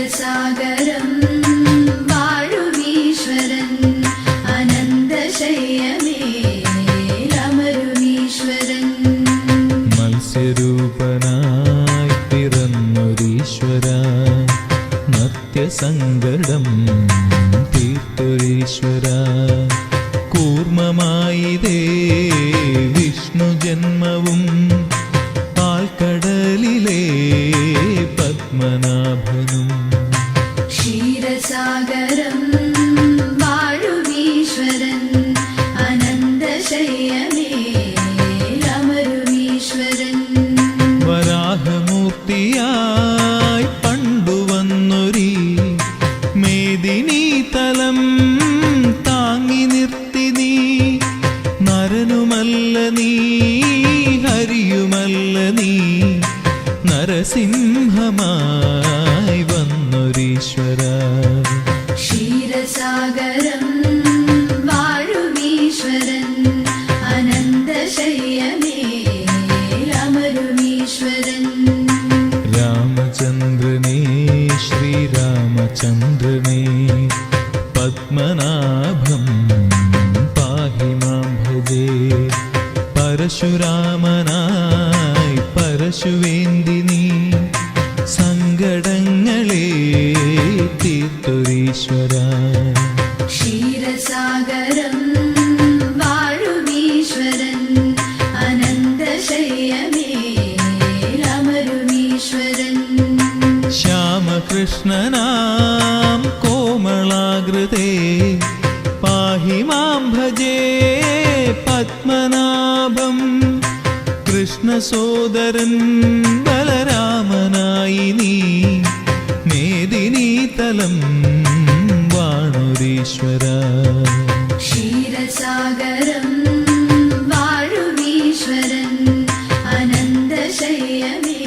ക്ഷീരസാഗരം വാഴുമീശ്വരൻ അനന്തശയ്യമേലമരുമീശ്വരൻ മത്സ്യരൂപനായി പിറന്നൊരീശ്വര മർത്യസങ്കടം തീർത്തൊരീശ്വര കൂർമ്മമായിതേ വിഷ്ണു ജന്മവും പാൽക്കടലിലെ പത്മനാഭനും ക്ഷീരസാഗരം വാഴുമീശ്വരൻ അനന്തശയ്യമേലമരുമീശ്വരൻ വരാഹമൂർത്തിയായി പണ്ടുവന്നൊരീ മേദിനീതലം താങ്ങി നിർത്തി നീ നരനുമല്ല നീ ഹരിയുമല്ല നീ നരസിംഹമായി വന്നൊരീശ്വര ക്ഷീരസാഗരം വാഴുമീശ്വരൻ അനന്തശയ്യമേലമരുമീശ്വരൻ രാമചന്ദ്രനേ ശ്രീരാമചന്ദ്രനേ പത്മനാഭം പാഹി മാം ഭജേ പരശുരാമനായി പരശുവേന്ദിനി സങ്കടങ്ങളെ തീർത്തൊരീശ്വര ക്ഷീരസാഗരം വാഴുമീശ്വരൻ അനന്തശയ്യമേലമരുമീശ്വരൻ ശ്യാമകൃഷ്ണനാം കോമളാകൃതേ പാഹി മാം ഭജേ പത്മനാഭം കൃഷ്ണസോദരൻ ബലരാമനായി നീ മേദിനീതലം വാണുരീശ്വര ക്ഷീരസാഗരം വാഴുമീശ്വരൻ അനന്തശയ്യമേ